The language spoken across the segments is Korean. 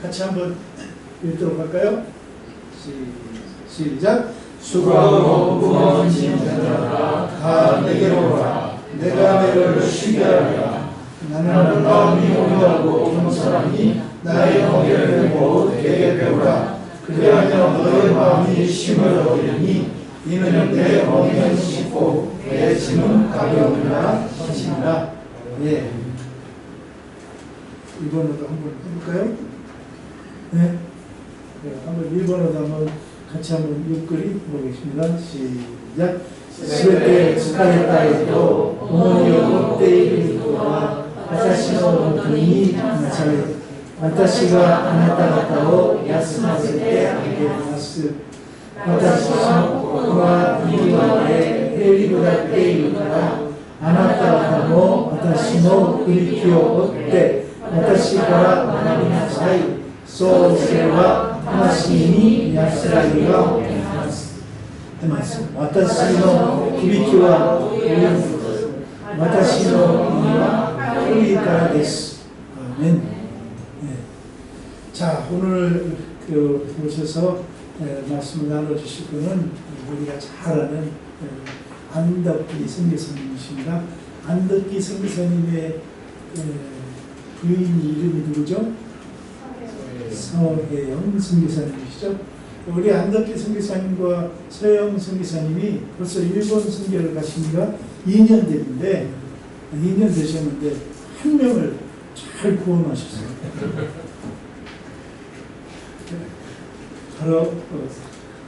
같이 한번 읽도록 할까요? 시작. 수고하고 무거워진 자들아 다 내게로 오라. 내가 너희를 쉬게 하리라. 나는 마음이 온유하고 겸손하니 나의 멍에를 보고 내게 배우라. 그리하면 너의 마음이 쉼을 얻으리니 이는 내 멍에는 쉽고 내 짐은 가벼우니라 하시니라. 예. 일본어도 한번 해볼까요? 네. 한번 일본어도 한번 같이 한번 읽거리 보겠습니다. 시작. すべて疲れた人を重荷を持っている人は私のもとに来なさい。私があなた方を休ませてあげます。私の心はにぎわれへり下っているからあなた方も私の首輝を追って私から学びなさい。そうすれば魂に安らぎが起きます。私の首輝は私の身は鳥からです。아멘. 자, 오늘 오셔서 말씀을 나눠주실 분은 우리가 잘 아는 안덕기 선교사님이십니다. 안덕기 선교사님의 부인 이름이 누구죠? 서혜영 선교사님이시죠. 우리 안덕기 선교사님과 서혜영 선교사님이 벌써 일본 선교를 가신 지가 2년 됐는데 2년 되셨는데 한 명을 잘 구원하셨어요. 바로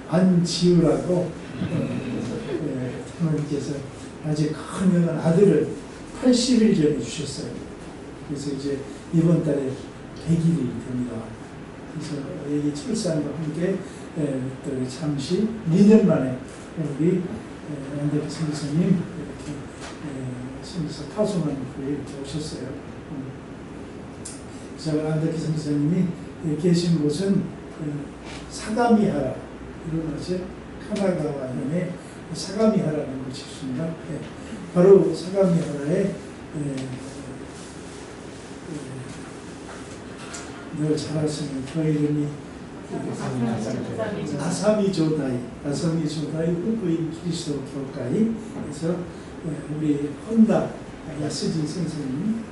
안지우라고 하나님께서 아주 큰 아들을 80일 전에 주셨어요. 그래서 이제 이번 달에 100일이 됩니다. 그래서 여기 출산과 함께 또 잠시 2년 만에 우리 안덕기 선교사님 이렇게 선교사 파송한 후에 이렇게 오셨어요. 그래서 안덕기 선교사님이 계신 곳은 사가미하라, 이런 곳이 카나가와 현의 사가미하라는 곳이 있습니다. 바로 사가미하라에 늘 잘 아시는 그 이름이 아사미 조다이 흑구인 키리스도 교회에서 우리 헌다 야스지 선생님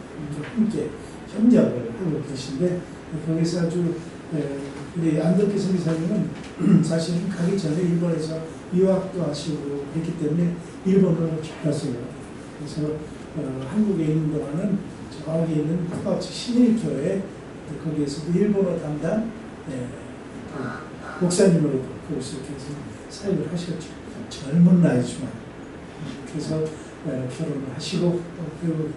함께 협력을 하고 계신데, 거기서 아주 우리 안덕기 선교사님은 사실 가기 전에 일본에서 유학도 하시고 그랬기 때문에 일본어를 잘 하세요. 그래서 한국에 있는 동안은 저기 있는 후가치 신일교회 거기에서도 일본어 담당 목사님으로 거기서 계속 사역을 하셨죠. 젊은 나이지만. 그래서 결혼을 하시고 그리고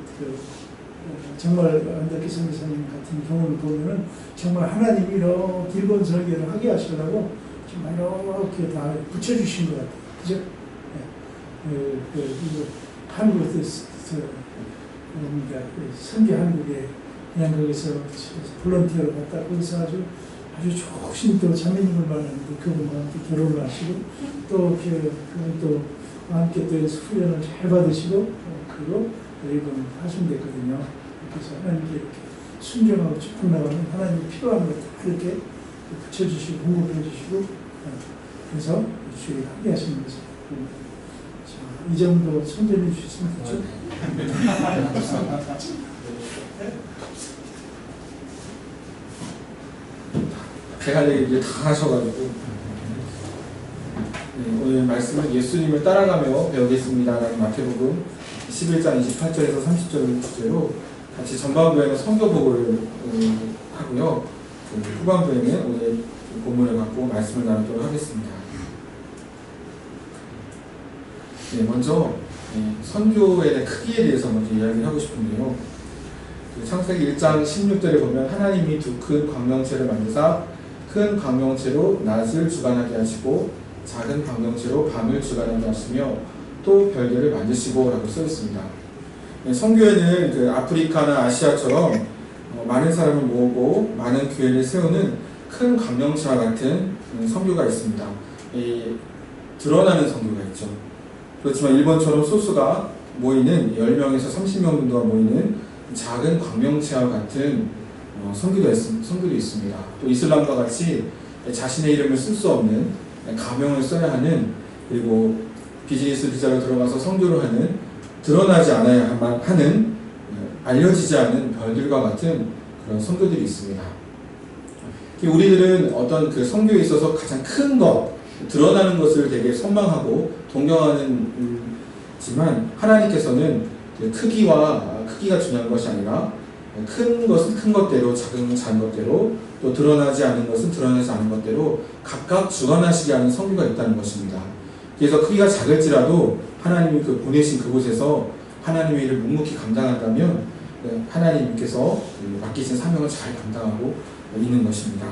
정말 안덕기 선교사님 같은 경우를 보면은 정말 하나님이 이렇게 일본 설교를 하게 하시려고 정말 이렇게 다 붙여주신 것 같아요. 그죠? 한국에서 선교 한국에 그냥 거기서 볼런티어를 갔다 거기서 아주 좋으신 또 자매님을 만났는데 그분과 함께 결혼을 하시고 또 그분 또 함께 또 훈련을 잘 받으시고 그리고 일본 파송됐거든요. 그래서 하나님께 이렇게 순종하고 쭉 나가면 하나님이 필요한 걸 다 이렇게 붙여주시고 공급해주시고 그래서 주에 함께 하시는 거죠. 자, 이 정도 선전해 주셨으면 좋죠. 제가 할 얘기 이제 다 하셔가지고 오늘 말씀은 예수님을 따라가며 배우겠습니다라는 마태복음 11장 28절에서 30절을 주제로 같이 전반부에는 성교복을 하고요. 후반부에는 오늘 본문을 갖고 말씀을 나누도록 하겠습니다. 네, 먼저 선교에 대한 크기에 대해서 먼저 이야기를 하고 싶은데요. 창세기 1장 16절에 보면 하나님이 두 큰 광명체를 만드사 큰 광명체로 낮을 주관하게 하시고 작은 광명체로 밤을 주관하게 하시며 또 별들을 만드시고 라고 써 있습니다. 선교회는 그 아프리카나 아시아처럼 많은 사람을 모으고 많은 교회를 세우는 큰 광명체와 같은 선교가 있습니다. 드러나는 선교가 있죠. 그렇지만 일본처럼 소수가 모이는 10명에서 30명 정도가 모이는 작은 광명체와 같은 선교도 있습니다. 또 이슬람과 같이 자신의 이름을 쓸 수 없는 가명을 써야 하는, 그리고 비즈니스 비자로 들어가서 선교를 하는, 드러나지 않아야만 하는, 알려지지 않은 별들과 같은 그런 선교들이 있습니다. 우리들은 어떤 그 선교에 있어서 가장 큰 것, 드러나는 것을 되게 선망하고 동경하지만 하나님께서는 크기가 중요한 것이 아니라 큰 것은 큰 것대로, 작은 것은 작은 것대로, 또 드러나지 않은 것은 드러나지 않은 것대로 각각 주관하시게 하는 선교가 있다는 것입니다. 그래서 크기가 작을지라도 하나님이 그 보내신 그곳에서 하나님의 일을 묵묵히 감당한다면 하나님께서 맡기신 사명을 잘 감당하고 있는 것입니다.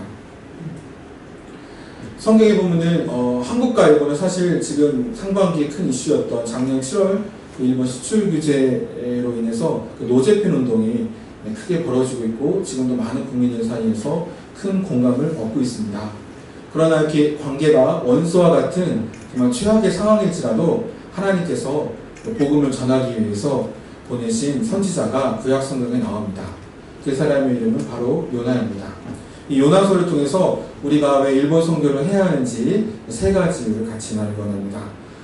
성경에 보면은 한국과 일본은 사실 지금 상반기에 큰 이슈였던 작년 7월 일본 수출 규제로 인해서 그 노제팬 운동이 크게 벌어지고 있고 지금도 많은 국민들 사이에서 큰 공감을 얻고 있습니다. 그러나 이렇게 관계가 원수와 같은 정말 최악의 상황일지라도 하나님께서 복음을 전하기 위해서 보내신 선지자가 구약 성경에 나옵니다. 그 사람의 이름은 바로 요나입니다. 이 요나서를 통해서 우리가 왜 일본 선교를 해야 하는지 세 가지를 같이 나누기 원합니다.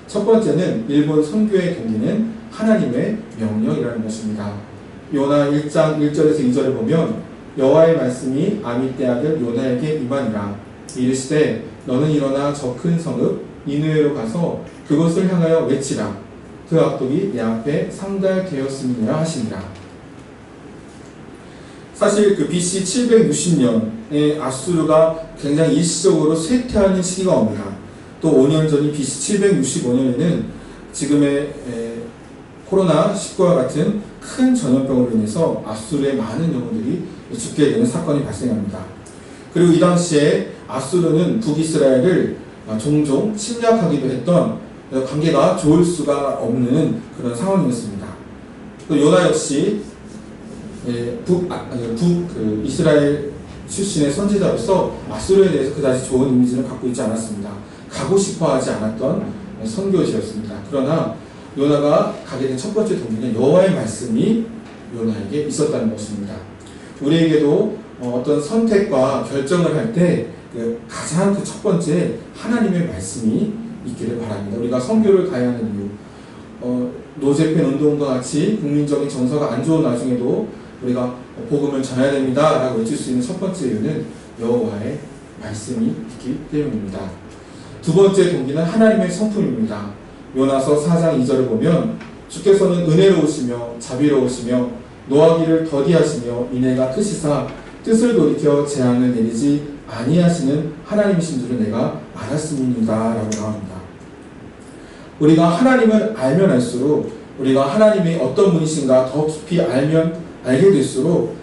첫 번째는 일본 선교의 동기는 하나님의 명령이라는 것입니다. 요나 1장 1절에서 2절을 보면 여호와의 말씀이 아미떼 아들 요나에게 임하니라. 이르시되 너는 일어나 저 큰 성읍 니느웨로 가서 그것을 향하여 외치라. 그 악독이 내 앞에 상달되었음이니라 하시니라. 사실 그 BC 760년에 아수르가 굉장히 일시적으로 쇠퇴하는 시기가 옵니다. 또 5년 전인 BC 765년에는 지금의 코로나19와 같은 큰 전염병으로 인해서 아수르의 많은 영혼들이 죽게 되는 사건이 발생합니다. 그리고 이 당시에 아수르는 북이스라엘을 종종 침략하기도 했던, 관계가 좋을 수가 없는 그런 상황이었습니다. 또 요나 역시 이스라엘 출신의 선지자로서 아수르에 대해서 그다지 좋은 이미지를 갖고 있지 않았습니다. 가고 싶어 하지 않았던 선교지였습니다. 그러나 요나가 가게 된 첫 번째 동기는 여호와의 말씀이 요나에게 있었다는 것입니다. 우리에게도 어떤 선택과 결정을 할 때 가장 그 첫 번째 하나님의 말씀이 있기를 바랍니다. 우리가 선교를 가야 하는 이유, 노제팬 운동과 같이 국민적인 정서가 안 좋은 와중에도 우리가 복음을 전해야 됩니다 라고 외칠 수 있는 첫 번째 이유는 여호와의 말씀이 있기 때문입니다. 두 번째 동기는 하나님의 성품입니다. 요나서 4장 2절을 보면 주께서는 은혜로우시며 자비로우시며 노하기를 더디하시며 인애가 크시사 뜻을 돌이켜 재앙을 내리지 아니하시는 하나님이신 줄을 내가 알았음이니이다 라고 나옵니다. 우리가 하나님을 알면 알수록, 우리가 하나님이 어떤 분이신가 더 깊이 알게 될수록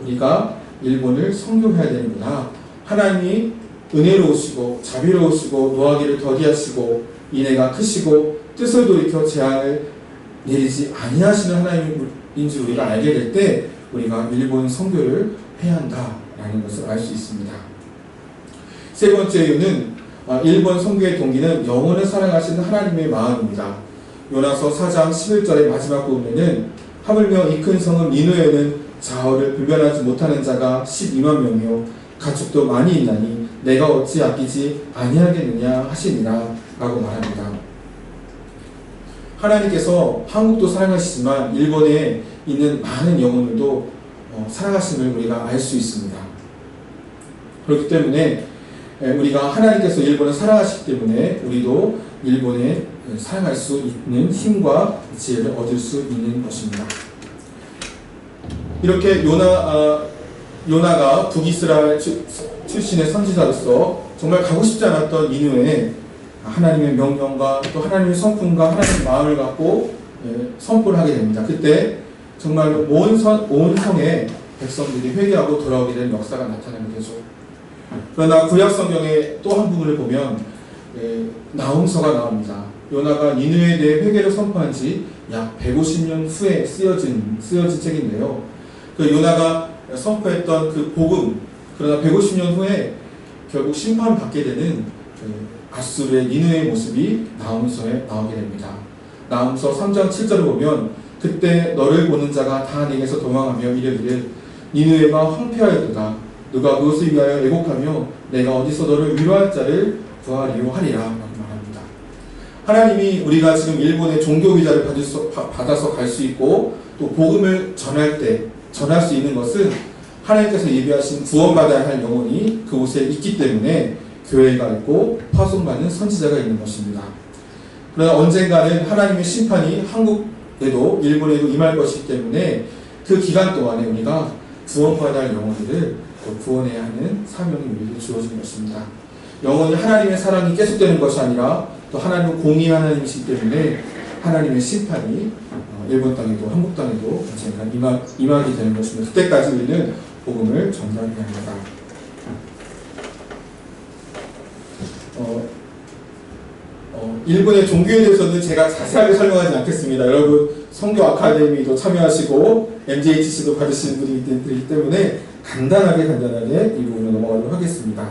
우리가 일본을 선교해야 되는구나, 하나님이 은혜로우시고 자비로우시고 노하기를 더디하시고 인애가 크시고 뜻을 돌이켜 재앙을 내리지 아니하시는 하나님인 줄 우리가 알게 될 때 우리가 일본 선교를 해야 한다라는 것을 알 수 있습니다. 세 번째 이유는 일본 선교의 동기는 영혼을 사랑하시는 하나님의 마음입니다. 요나서 4장 11절의 마지막 부분에는 하물며 이 큰 성은 니느웨는 자어를 분별하지 못하는 자가 12만 명이요 가축도 많이 있나니 내가 어찌 아끼지 아니하겠느냐 하시니라 라고 말합니다. 하나님께서 한국도 사랑하시지만 일본에 있는 많은 영혼들도 사랑하심을 우리가 알 수 있습니다. 그렇기 때문에 우리가 하나님께서 일본을 사랑하시기 때문에 우리도 일본에 사랑할 수 있는 힘과 지혜를 얻을 수 있는 것입니다. 이렇게 요나가 북이스라엘 출신의 선지자로서 정말 가고 싶지 않았던 니느웨에 하나님의 명령과 또 하나님의 성품과 하나님의 마음을 갖고 선포를 하게 됩니다. 그때 정말 온 성의 백성들이 회개하고 돌아오게 되는 역사가 나타나게 되죠. 그러나 구약 성경의 또 한 부분을 보면 나훔서가 나옵니다. 요나가 니느웨에 대해 회개를 선포한 지 약 150년 후에 쓰여진 책인데요. 그 요나가 선포했던 그 복음, 그러나 150년 후에 결국 심판받게 되는 아수르의 니느웨의 모습이 나훔서에 나오게 됩니다. 나훔서 3장 7절을 보면 그때 너를 보는 자가 다 네게서 도망하며 이르기를 니느웨가 황폐하였도다. 누가 그것을 위하여 애곡하며 내가 어디서 너를 위로할 자를 구하리요 하리라 라고 말합니다. 하나님이 우리가 지금 일본의 종교 비자를 받아서 갈 수 있고 또 복음을 전할 수 있는 것은 하나님께서 예비하신 구원받아야 할 영혼이 그곳에 있기 때문에 교회가 있고 파송받는 선지자가 있는 것입니다. 그러나 언젠가는 하나님의 심판이 한국에도 일본에도 임할 것이기 때문에 그 기간 동안에 우리가 구원받아야 할 영혼들을 구원해야 하는 사명이 우리에게 주어진 것입니다. 영혼이 하나님의 사랑이 계속되는 것이 아니라 또 하나님은 공의 하나님이시기 때문에 하나님의 심판이 일본 땅에도 한국 땅에도 언젠가 임하게 되는 것입니다. 그때까지 우리는 복음을 전달해야 합니다. 일본의 종교에 대해서는 제가 자세하게 설명하지 않겠습니다. 여러분 선교 아카데미도 참여하시고 MJHC도 받으시는 분이기 때문에 간단하게 이 부분으로 넘어가도록 하겠습니다.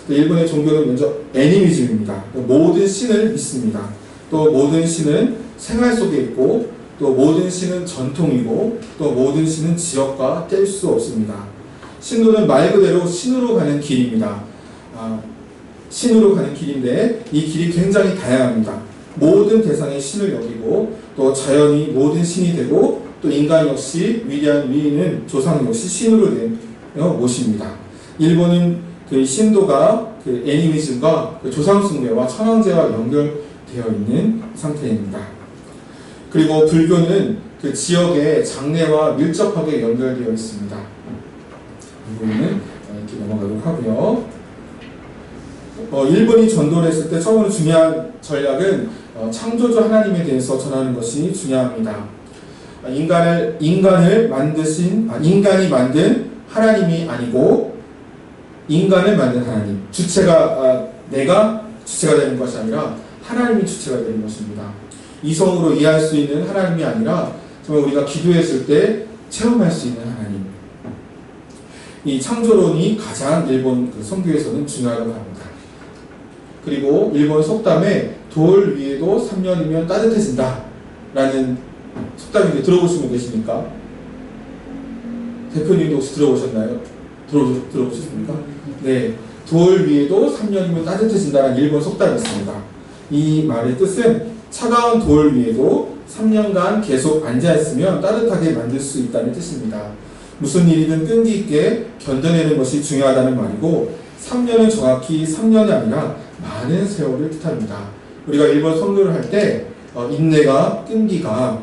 일본의 종교는 먼저 애니미즘입니다. 모든 신을 믿습니다. 또 모든 신은 생활 속에 있고 또 모든 신은 전통이고 또 모든 신은 지역과 뗄 수 없습니다. 신도는 말 그대로 신으로 가는 길입니다. 신으로 가는 길인데 이 길이 굉장히 다양합니다. 모든 대상의 신을 여기고 또 자연이 모든 신이 되고 또 인간 역시 위대한 위인은 조상 역시 신으로 내어 모십니다. 일본은 그 신도가 그 애니미즘과 그 조상 숭배와 천황제와 연결되어 있는 상태입니다. 그리고 불교는 그 지역의 장례와 밀접하게 연결되어 있습니다. 이 부분은 이렇게 넘어가도록 하고요. 일본이 전도를 했을 때 처음으로 중요한 전략은 창조주 하나님에 대해서 전하는 것이 중요합니다. 인간이 만든 하나님이 아니고 인간을 만든 하나님, 내가 주체가 되는 것이 아니라 하나님이 주체가 되는 것입니다. 이성으로 이해할 수 있는 하나님이 아니라 정말 우리가 기도했을 때 체험할 수 있는 하나님. 이 창조론이 가장 일본 선교에서는 중요하다고 합니다. 그리고 일본 속담에 돌 위에도 3년이면 따뜻해진다 라는 속담인데 들어보신 분 계십니까? 대표님도 혹시 들어보셨나요? 들어보셨습니까? 네, 돌 위에도 3년이면 따뜻해진다는 일본 속담이 있습니다. 이 말의 뜻은 차가운 돌 위에도 3년간 계속 앉아있으면 따뜻하게 만들 수 있다는 뜻입니다. 무슨 일이든 끈기 있게 견뎌내는 것이 중요하다는 말이고 3년은 정확히 3년이 아니라 많은 세월을 뜻합니다. 우리가 일본 선교를 할 때 인내가 끈기가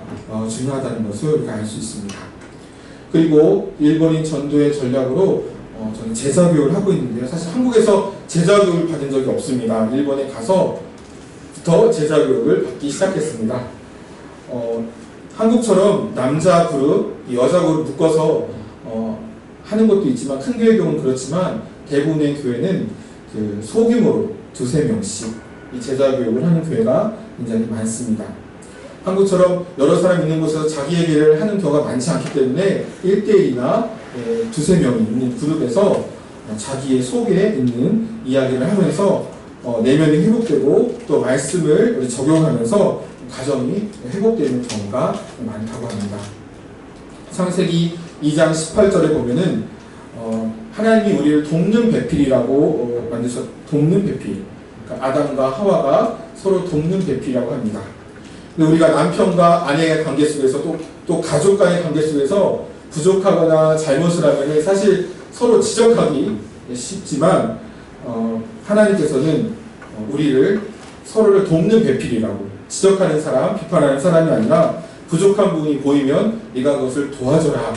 중요하다는 것을 우리가 알 수 있습니다. 그리고 일본인 전도의 전략으로 저는 제자교육을 하고 있는데요. 사실 한국에서 제자교육을 받은 적이 없습니다. 일본에 가서부터 제자교육을 받기 시작했습니다. 한국처럼 남자 그룹, 여자 그룹 묶어서 하는 것도 있지만 큰 교회 경우는 그렇지만 대부분의 교회는 그 소규모로 2~3명씩 이 제자교육을 하는 교회가 굉장히 많습니다. 한국처럼 여러 사람 있는 곳에서 자기 얘기를 하는 경우가 많지 않기 때문에 1대1이나 2~3명이 있는 그룹에서 자기의 속에 있는 이야기를 하면서 내면이 회복되고 또 말씀을 적용하면서 가정이 회복되는 경우가 많다고 합니다. 창세기 2장 18절에 보면은 하나님이 우리를 돕는 배필이라고 돕는 배필. 그러니까 아담과 하와가 서로 돕는 배필이라고 합니다. 근데 우리가 남편과 아내의 관계 속에서 또 가족 간의 관계 속에서 부족하거나 잘못을 하면 사실 서로 지적하기 쉽지만 하나님께서는 우리를 서로를 돕는 배필이라고 지적하는 사람, 비판하는 사람이 아니라 부족한 부분이 보이면 네가 그것을 도와줘라.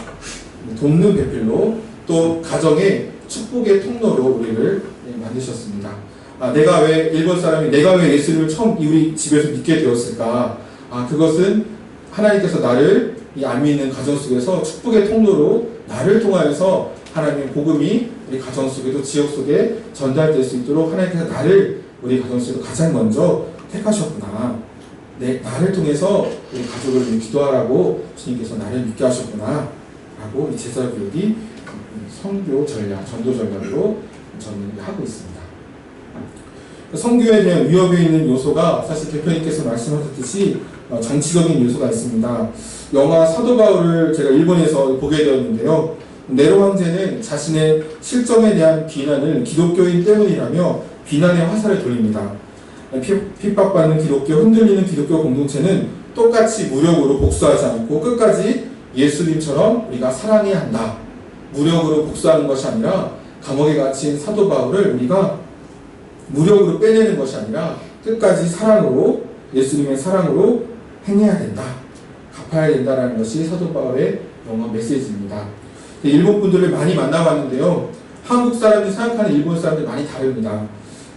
돕는 배필로 또 가정의 축복의 통로로 우리를 만드셨습니다. 내가 왜 예수님을 처음 우리 집에서 믿게 되었을까? 그것은 하나님께서 나를 이 안 믿는 가정 속에서 축복의 통로로 나를 통하여서 하나님의 복음이 우리 가정 속에도 지역 속에 전달될 수 있도록 하나님께서 나를 우리 가정 속에서 가장 먼저 택하셨구나. 나를 통해서 우리 가족을 기도하라고 주님께서 나를 믿게 하셨구나. 라고 이 제자교육이 선교 전략, 전도 전략으로 저는 하고 있습니다. 선교에 대한 위협이 있는 요소가 사실 대표님께서 말씀하셨듯이 정치적인 요소가 있습니다. 영화 사도 바울을 제가 일본에서 보게 되었는데요. 네로 황제는 자신의 실정에 대한 비난을 기독교인 때문이라며 비난의 화살을 돌립니다. 핍박받는 기독교, 흔들리는 기독교 공동체는 똑같이 무력으로 복수하지 않고 끝까지 예수님처럼 우리가 사랑해야 한다. 무력으로 복수하는 것이 아니라 감옥에 갇힌 사도 바울을 우리가 무력으로 빼내는 것이 아니라 끝까지 사랑으로, 예수님의 사랑으로 행해야 된다. 갚아야 된다라는 것이 사도 바울의 영어 메시지입니다. 일본 분들을 많이 만나봤는데요. 한국 사람들이 생각하는 일본 사람들 많이 다릅니다.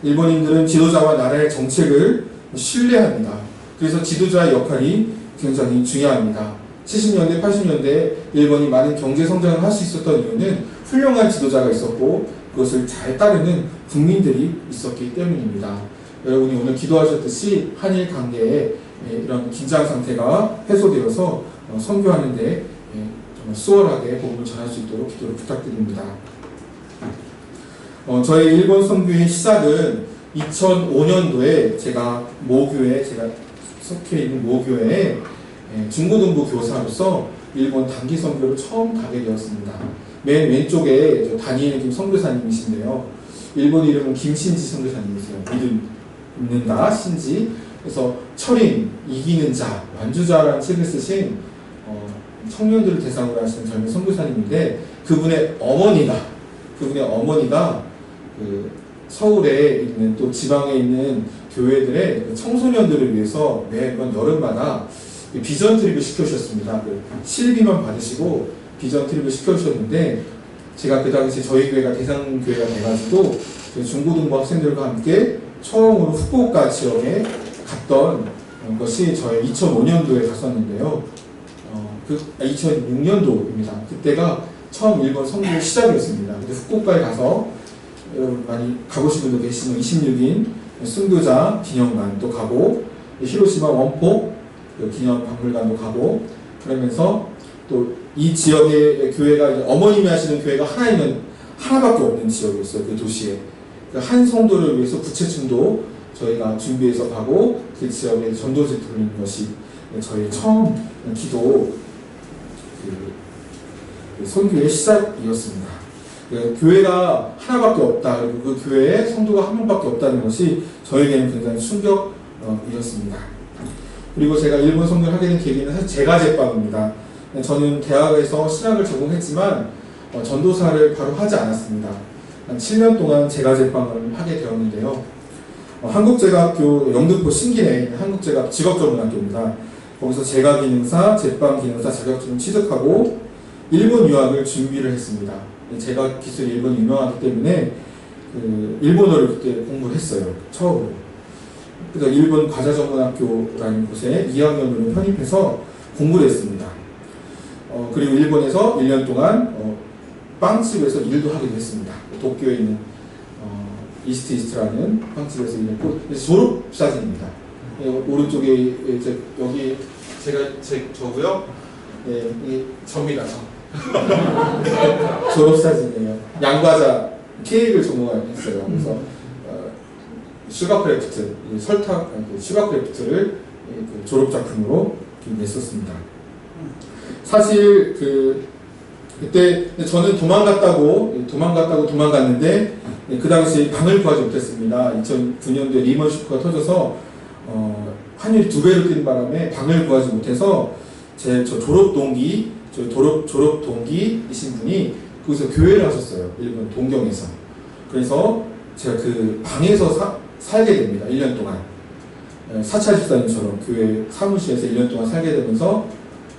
일본인들은 지도자와 나라의 정책을 신뢰합니다. 그래서 지도자의 역할이 굉장히 중요합니다. 70년대, 80년대에 일본이 많은 경제 성장을 할 수 있었던 이유는 훌륭한 지도자가 있었고 그것을 잘 따르는 국민들이 있었기 때문입니다. 여러분이 오늘 기도하셨듯이 한일 관계에 이런 긴장 상태가 해소되어서 선교하는 데 정말 수월하게 복음을 전할 수 있도록 기도를 부탁드립니다. 저의 일본 선교의 시작은 2005년도에 제가 속해 있는 모교회에 중고등부 교사로서 일본 단기 선교를 처음 가게 되었습니다. 맨 왼쪽에 다니엘 김 선교사님이신데요. 일본 이름은 김신지 선교사님이세요. 믿는다, 신지. 그래서 철인, 이기는 자, 완주자라는 책을 쓰신 청년들을 대상으로 하시는 젊은 선교사님인데 그분의 어머니가 그 서울에 있는 또 지방에 있는 교회들의 청소년들을 위해서 매번 여름마다 비전 트립을 시켜주셨습니다. 실비만 받으시고 비전 트립을 시켜주셨는데 제가 그 당시 저희 교회가 대상 교회가 돼가지고 중고등부 학생들과 함께 처음으로 후쿠오카 지역에 갔던 것이 저희 2005년도에 갔었는데요. 2006년도입니다. 그때가 처음 일본 선교 시작이었습니다. 근데 후쿠오카에 가서 여러분 많이 가보신 분도 계시면 26인 순교자 기념관도 가고 히로시마 원포 기념 박물관도 가고 그러면서 또 이 지역의 교회가 이제 어머님이 하시는 교회가 하나밖에 없는 지역이었어요. 그 도시에 그 한 성도를 위해서 부채춤도 저희가 준비해서 가고 그 지역에 전도지 돌리는 것이 저희 처음 기도 그 선교의 시작이었습니다. 교회가 하나밖에 없다. 그리고 그 교회에 성도가 한 명밖에 없다는 것이 저에게는 굉장히 충격이었습니다. 그리고 제가 일본 선교를 하게 된 계기는 사실 제가 제빵입니다. 저는 대학에서 신학을 전공했지만 전도사를 바로 하지 않았습니다. 한 7년 동안 제가 제빵을 하게 되었는데요. 한국제과학교 영등포 신길에 있는 한국제과학 직업전문학교입니다. 거기서 제과기능사, 제빵기능사 자격증을 취득하고 일본 유학을 준비를 했습니다. 제가 기술이 일본이 유명하기 때문에 일본어를 그때 공부를 했어요. 처음으로. 그래서 일본 과자전문학교라는 곳에 2학년으로 편입해서 공부를 했습니다. 그리고 일본에서 1년 동안 빵집에서 일도 하기도 했습니다. 도쿄에 있는 이스트라는 빵집에서 일했고 졸업사진입니다. 오른쪽에 이제 여기 저고요. 네, 이게 접니다. 졸업사진이에요. 양과자 케이크를 전공했어요. 그래서 슈가크래프트 설탕 슈가크래프트를 졸업작품으로 냈었습니다. 사실 그때 저는 도망갔는데 그 당시 방을 구하지 못했습니다. 2009년도에 리먼 쇼크가 터져서 환율이 2배로 뛰는 바람에 방을 구하지 못해서 저 졸업 동기이신 분이 거기서 교회를 하셨어요. 일본 동경에서. 그래서 제가 그 방에서 살게 됩니다. 1년 동안. 사찰 집사님처럼 교회 사무실에서 1년 동안 살게 되면서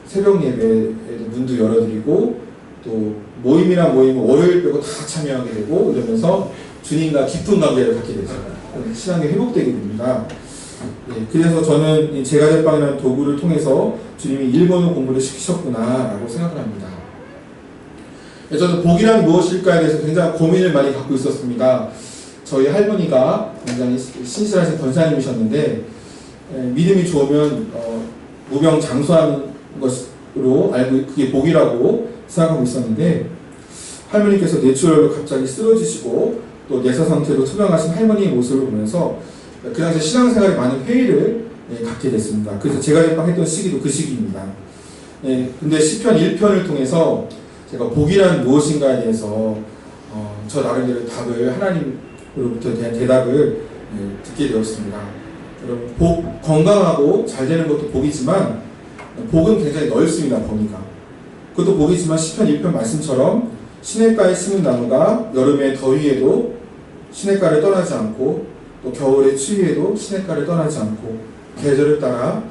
새벽 예배에도 문도 열어드리고 또 모임이란 모임은 월요일 빼고 다 참여하게 되고 이러면서 주님과 깊은 관계를 갖게 되죠. 신앙이 회복되게 됩니다. 그래서 저는 제가 제빵이라는 도구를 통해서 주님이 일본어 공부를 시키셨구나라고 생각을 합니다. 저는 복이란 무엇일까에 대해서 굉장히 고민을 많이 갖고 있었습니다. 저희 할머니가 굉장히 신실하신 권사님이셨는데 믿음이 좋으면 무병장수하는 것으로 알고 그게 복이라고 생각하고 있었는데 할머니께서 뇌출혈로 갑자기 쓰러지시고 또 내사 상태로 투병하신 할머니의 모습을 보면서 그 당시 신앙생활에 많은 회의를 갖게 됐습니다. 그래서 제가 제빵했던 시기도 그 시기입니다. 근데 시편 1편을 통해서 제가 복이란 무엇인가에 대해서 저 나름대로 답을 하나님으로부터 대한 대답을 듣게 되었습니다. 여러분, 건강하고 잘 되는 것도 복이지만 복은 굉장히 넓습니다. 범위가. 그것도 복이지만 시편 1편 말씀처럼 시냇가에 심은 나무가 여름의 더위에도 시냇가를 떠나지 않고 또 겨울의 추위에도 시냇가를 떠나지 않고 계절을 따라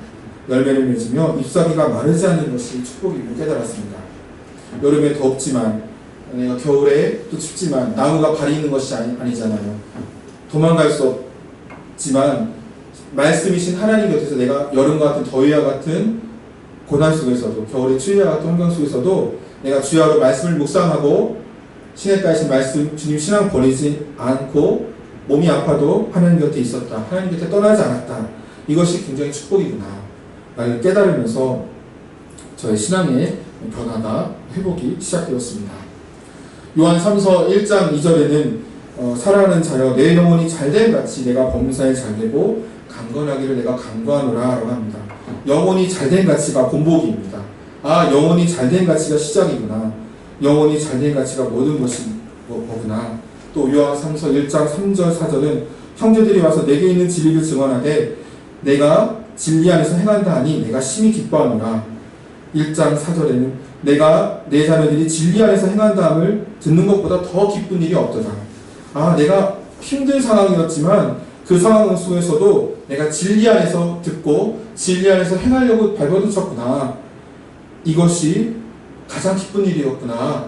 열매를 맺으며 잎사귀가 마르지 않는 것이 축복임을 깨달았습니다. 여름에 덥지만 내가 겨울에 또 춥지만 나무가 발이 있는 것이 아니잖아요. 도망갈 수 없지만 말씀이신 하나님 곁에서 내가 여름과 같은 더위와 같은 고난 속에서도 겨울의 추위와 같은 환경 속에서도 내가 주야로 말씀을 묵상하고 시냇가이신 말씀 주님 신앙 버리지 않고 몸이 아파도 하나님 곁에 있었다. 하나님 곁에 떠나지 않았다. 이것이 굉장히 축복이구나 나를 깨달으면서 저의 신앙의 변화가 회복이 시작되었습니다. 요한 3서 1장 2절에는 사랑하는 자여 내 영혼이 잘됨 같이 내가 범사에 잘되고 강건하기를 내가 강구하노라 라고 합니다. 영혼이 잘된 가치가 본보기입니다. 영혼이 잘된 가치가 시작이구나. 영혼이 잘된 가치가 모든 것이 뭐구나. 또 요한 3서 1장 3절 4절은 형제들이 와서 내게 있는 진리를 증언하되 내가 진리 안에서 행한다 하니 내가 심히 기뻐하노라. 1장 4절에는 내가 내 자녀들이 진리 안에서 행한다함을 듣는 것보다 더 기쁜 일이 없도다. 내가 힘든 상황이었지만 그 상황 속에서도 내가 진리 안에서 듣고 진리 안에서 행하려고 발버둥쳤구나. 이것이 가장 기쁜 일이었구나.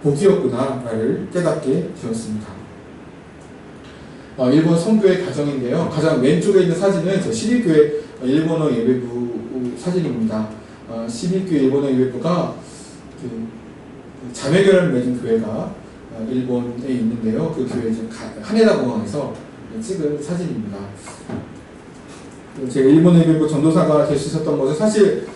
복이었구나 라를 깨닫게 되었습니다. 일본 선교회 가정인데요. 가장 왼쪽에 있는 사진은 저 시립교회 일본어 예배부 사진입니다. 시립교회 일본어 예배부가 자매결을 맺은 교회가 일본에 있는데요. 그 교회 이제 하네다 공항에서 찍은 사진입니다. 제가 일본 예배부 전도사가 될 수 있었던 것은 사실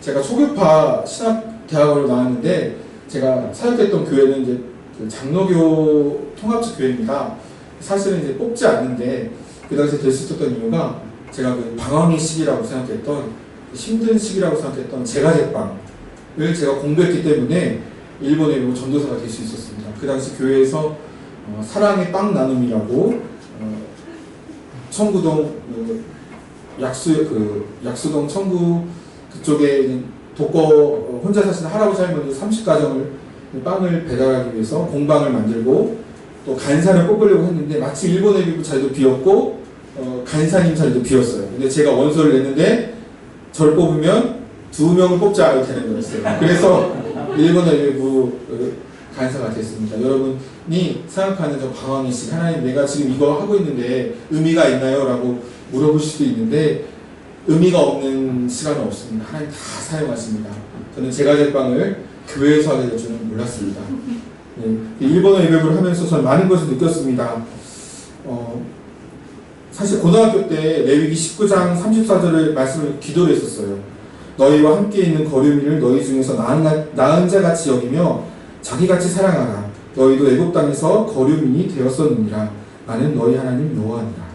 제가 초교파 신학대학으로 나왔는데 제가 사역했던 교회는 이제 그 장로교 통합적 교회입니다. 사실은 이제 뽑지 않는데 그 당시에 될 수 있었던 이유가 제가 그 방황의 시기라고 생각했던 힘든 시기라고 생각했던 제가제빵을 제가 공부했기 때문에 일본의 전도사가 될 수 있었습니다. 그 당시 교회에서 사랑의 빵 나눔이라고 청구동 약수동 청구 그쪽에 독거 혼자 사시는 할아버지 할머니 30가정을 빵을 배달하기 위해서 공방을 만들고 또 간사를 뽑으려고 했는데 마침 일본의 비부 자리도 비었고 간사님 자리도 비었어요. 근데 제가 원서를 냈는데 저를 뽑으면 2명을 뽑지 않아도 되는 거였어요. 그래서 일본의 비부 간사가 됐습니다. 여러분이 생각하는 저 방황의식, 하나님 내가 지금 이거 하고 있는데 의미가 있나요? 라고 물어볼 수도 있는데 의미가 없는 시간은 없습니다. 하나님 다 사용하십니다. 저는 제가제빵을 교회에서 하게 될 줄은 몰랐습니다. 일본어 예배를 하면서 저는 많은 것을 느꼈습니다. 사실 고등학교 때 레위기 19장 34절을 말씀을 기도를 했었어요. 너희와 함께 있는 거류민을 너희 중에서 나은 자같이 여기며 자기같이 사랑하라. 너희도 애굽 땅에서 거류민이 되었었느니라. 나는 너희 하나님 여호와니라.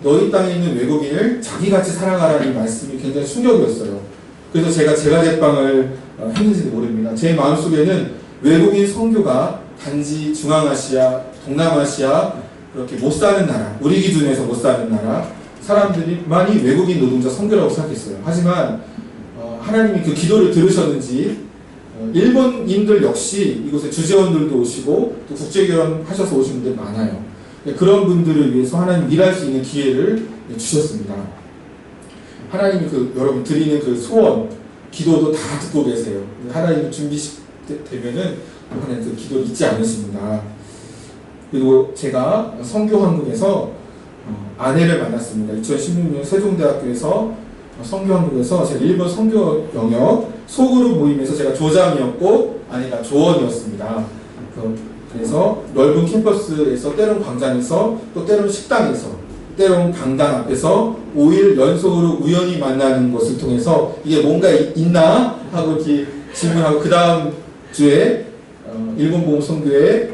너희 땅에 있는 외국인을 자기같이 사랑하라는 말씀이 굉장히 충격이었어요. 그래서 제가 제가제빵을 했는지도 모릅니다. 제 마음속에는 외국인 선교가 단지 중앙아시아, 동남아시아 그렇게 못 사는 나라, 우리 기준에서 못 사는 나라 사람들이만이 외국인 노동자 선교라고 생각했어요. 하지만 하나님이 그 기도를 들으셨는지 일본인들 역시 이곳에 주재원들도 오시고 또 국제결혼 하셔서 오신 분들 많아요. 그런 분들을 위해서 하나님 일할 수 있는 기회를 주셨습니다. 하나님이 여러분 드리는 그 소원, 기도도 다 듣고 계세요. 하나님 준비되면은 하나님 그 기도 잊지 않으십니다. 그리고 제가 선교한국에서 아내를 만났습니다. 2016년 세종대학교에서 선교한국에서 제가 일본 선교 영역 소그룹 모임에서 제가 조장이었고 아내가 조원이었습니다. 그래서 넓은 캠퍼스에서 때론 광장에서 또 때론 식당에서 때론 강당 앞에서 5일 연속으로 우연히 만나는 것을 통해서 이게 뭔가 있나 하고 이렇게 질문하고 그 다음 주에 일본 보험 선교회